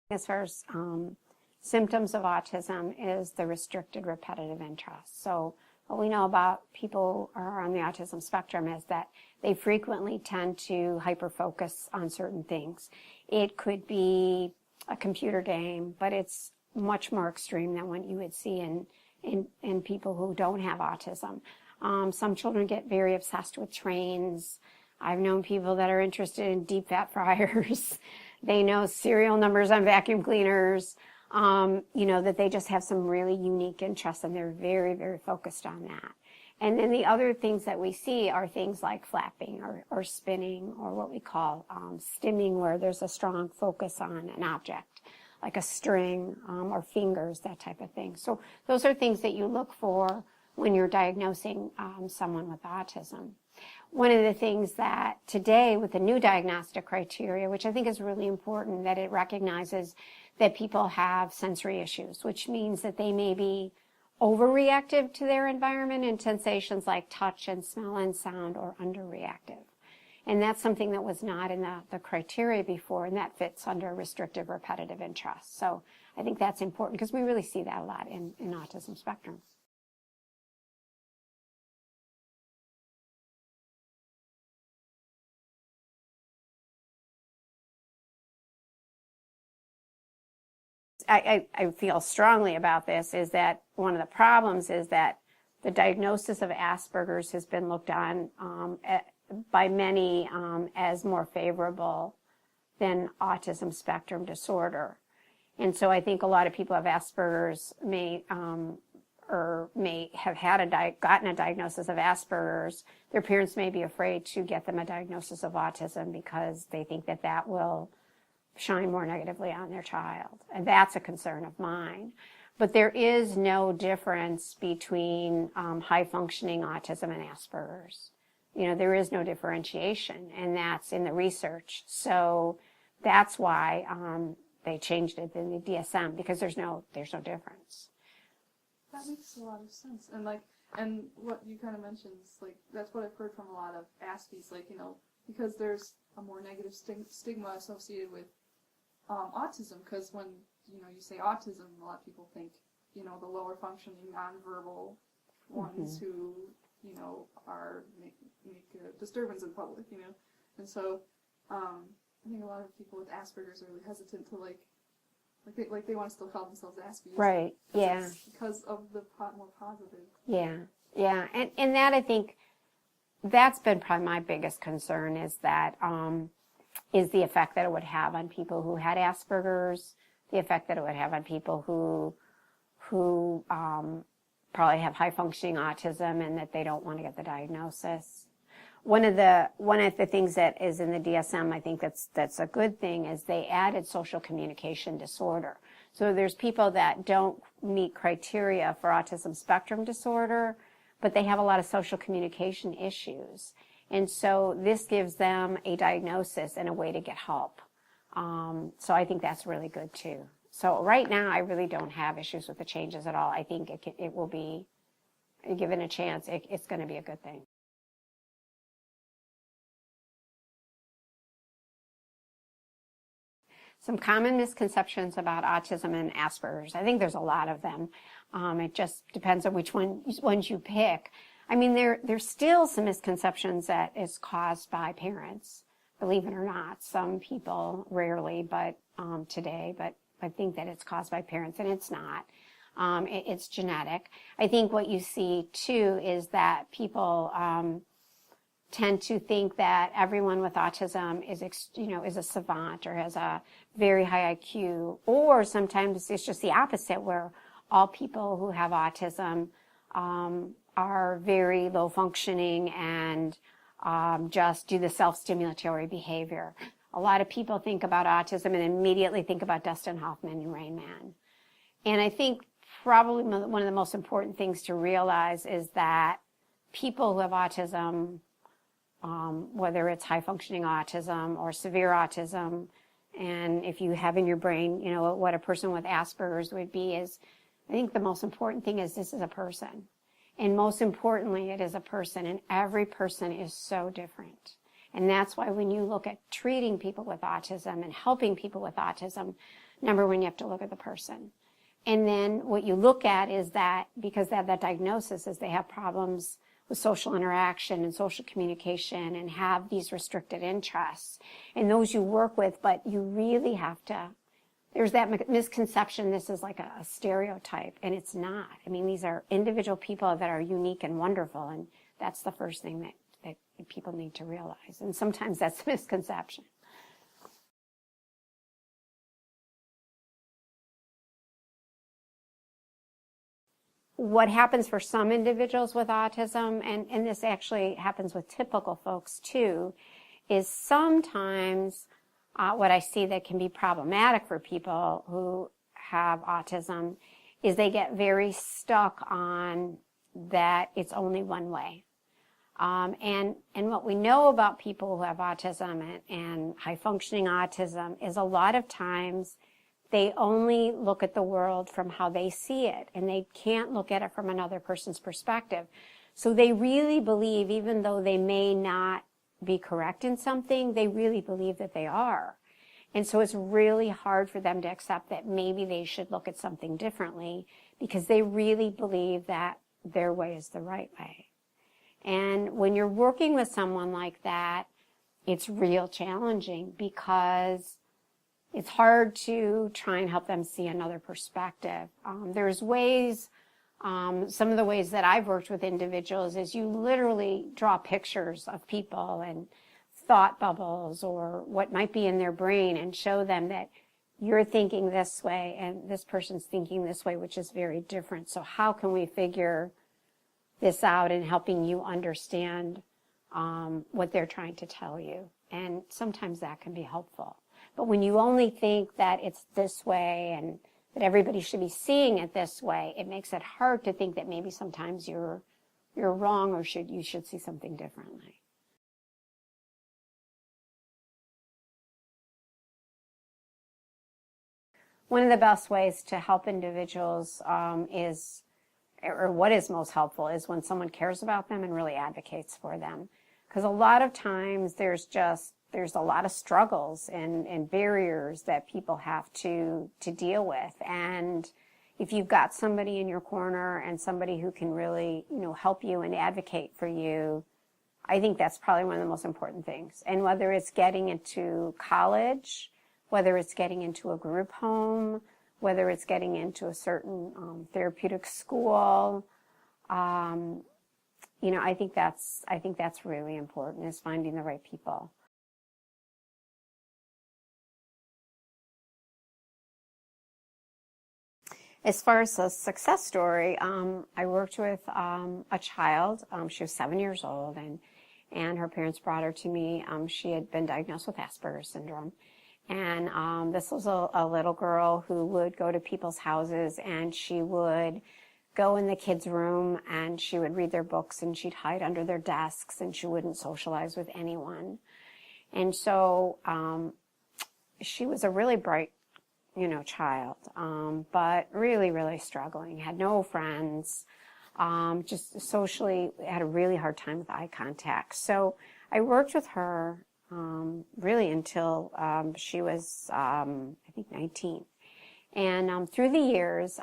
As far as symptoms of autism is the restricted repetitive interest. So what we know about people who are on the autism spectrum is that they frequently tend to hyper-focus on certain things. It could be a computer game, but it's much more extreme than what you would see in people who don't have autism. Some children get very obsessed with trains. I've known people that are interested in deep fat fryers. They know serial numbers on vacuum cleaners. That they just have some really unique interests, and they're very, very focused on that. And then the other things that we see are things like flapping or spinning, or what we call stimming, where there's a strong focus on an object, like a string or fingers, that type of thing. So those are things that you look for when you're diagnosing someone with autism. One of the things that today, with the new diagnostic criteria, which I think is really important, that it recognizes that people have sensory issues, which means that they may be overreactive to their environment and sensations like touch and smell and sound, or underreactive. And that's something that was not in the criteria before, and that fits under restrictive repetitive interest. So I think that's important because we really see that a lot in autism spectrum. I feel strongly about this, is that one of the problems is that the diagnosis of Asperger's has been looked on by many as more favorable than autism spectrum disorder. And so I think a lot of people who have Asperger's may have gotten a diagnosis of Asperger's. Their parents may be afraid to get them a diagnosis of autism because they think that that will shine more negatively on their child. And that's a concern of mine. But there is no difference between high-functioning autism and Asperger's. There is no differentiation, and that's in the research. So that's why they changed it in the DSM, because there's no difference. That makes a lot of sense. And what you kind of mentioned is, that's what I've heard from a lot of Aspies, because there's a more negative stigma associated with autism, because when you say autism, a lot of people think the lower functioning nonverbal ones who are make a disturbance in public, and so I think a lot of people with Asperger's are really hesitant to they want to still call themselves Aspies, right? Yeah, because of the more positive. Yeah, and that, I think that's been probably my biggest concern, is that is the effect that it would have on people who had Asperger's, the effect that it would have on people who probably have high-functioning autism and that they don't want to get the diagnosis. One of the things that is in the DSM, I think that's a good thing, is they added social communication disorder. So there's people that don't meet criteria for autism spectrum disorder, but they have a lot of social communication issues. And so this gives them a diagnosis and a way to get help. So I think that's really good too. So right now, I really don't have issues with the changes at all. I think it will be, given a chance, it's going to be a good thing. Some common misconceptions about autism and Asperger's. I think there's a lot of them. It just depends on which ones you pick. I mean, there's still some misconceptions that is caused by parents, believe it or not. Some people, rarely, but today, but I think that it's caused by parents, and it's not. It's genetic. I think what you see too is that people tend to think that everyone with autism is a savant or has a very high IQ, or sometimes it's just the opposite, where all people who have autism are very low functioning and just do the self-stimulatory behavior. A lot of people think about autism and immediately think about Dustin Hoffman and Rain Man. And I think probably one of the most important things to realize is that people who have autism, whether it's high-functioning autism or severe autism, and if you have in your brain, what a person with Asperger's would be, is I think the most important thing is this is a person. And most importantly, it is a person, and every person is so different. And that's why when you look at treating people with autism and helping people with autism, Number one, you have to look at the person. And then what you look at is that, because they have that diagnosis, is they have problems with social interaction and social communication and have these restricted interests. And those you work with, but you really have to, there's that misconception this is like a stereotype, and it's not. I mean, these are individual people that are unique and wonderful, and that's the first thing that people need to realize. And sometimes that's a misconception. What happens for some individuals with autism, and this actually happens with typical folks too, is sometimes what I see that can be problematic for people who have autism is they get very stuck on that it's only one way. And what we know about people who have autism and high-functioning autism is a lot of times they only look at the world from how they see it, and they can't look at it from another person's perspective. So they really believe, even though they may not be correct in something, they really believe that they are. And so it's really hard for them to accept that maybe they should look at something differently, because they really believe that their way is the right way. And when you're working with someone like that, it's real challenging, because it's hard to try and help them see another perspective. There's ways, some of the ways that I've worked with individuals is you literally draw pictures of people and thought bubbles or what might be in their brain and show them that you're thinking this way and this person's thinking this way, which is very different. So how can we figure this out in helping you understand what they're trying to tell you? And sometimes that can be helpful. But when you only think that it's this way and that everybody should be seeing it this way, it makes it hard to think that maybe sometimes you're wrong, or you should see something differently. One of the best ways to help individuals what is most helpful is when someone cares about them and really advocates for them. Because a lot of times there's a lot of struggles and barriers that people have to deal with. And if you've got somebody in your corner and somebody who can really, help you and advocate for you, I think that's probably one of the most important things. And whether it's getting into college, whether it's getting into a group home, whether it's getting into a certain therapeutic school, I think that's really important, is finding the right people. As far as a success story, I worked with a child. She was 7 years old, and her parents brought her to me. She had been diagnosed with Asperger syndrome. And this was a little girl who would go to people's houses, and she would go in the kids' room, and she would read their books, and she'd hide under their desks, and she wouldn't socialize with anyone. And so she was a really bright child, but really, really struggling, had no friends, just socially had a really hard time with eye contact. So I worked with her really until she was, I think, 19. And through the years,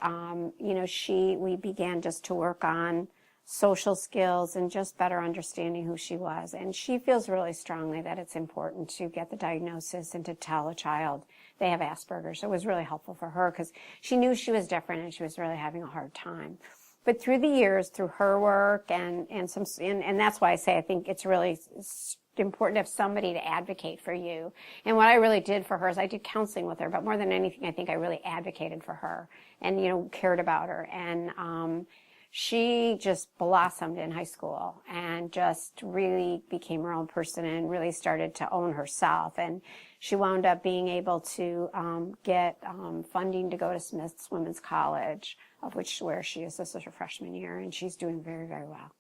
we began just to work on social skills and just better understanding who she was. And she feels really strongly that it's important to get the diagnosis and to tell a child they have Asperger. So it was really helpful for her because she knew she was different and she was really having a hard time. But through the years, through her work and that's why I say I think it's really important to have somebody to advocate for you. And what I really did for her is I did counseling with her, but more than anything, I think I really advocated for her and, cared about her. And she just blossomed in high school and just really became her own person and really started to own herself. And she wound up being able to get funding to go to Smith's Women's College, where she is. This is her freshman year, and she's doing very, very well.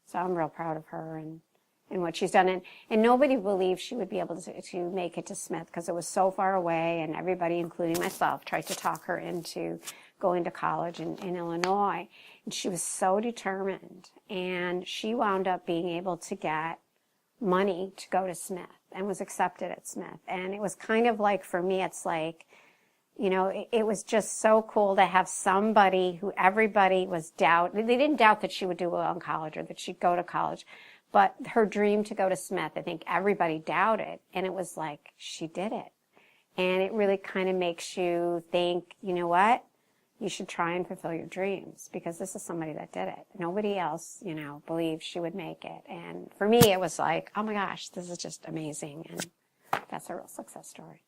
So I'm real proud of her and what she's done. And nobody believed she would be able to make it to Smith because it was so far away, and everybody, including myself, tried to talk her into going to college in Illinois. And she was so determined, and she wound up being able to get money to go to Smith and was accepted at Smith. And it was kind of like, for me, it's like, you know, it was just so cool to have somebody who everybody was they didn't doubt that she would do well in college or that she'd go to college, but her dream to go to Smith, I think everybody doubted. And it was like, she did it. And it really kind of makes you think, you know what? You should try and fulfill your dreams, because this is somebody that did it. Nobody else, you know, believed she would make it. And for me, it was like, oh my gosh, this is just amazing. And that's a real success story.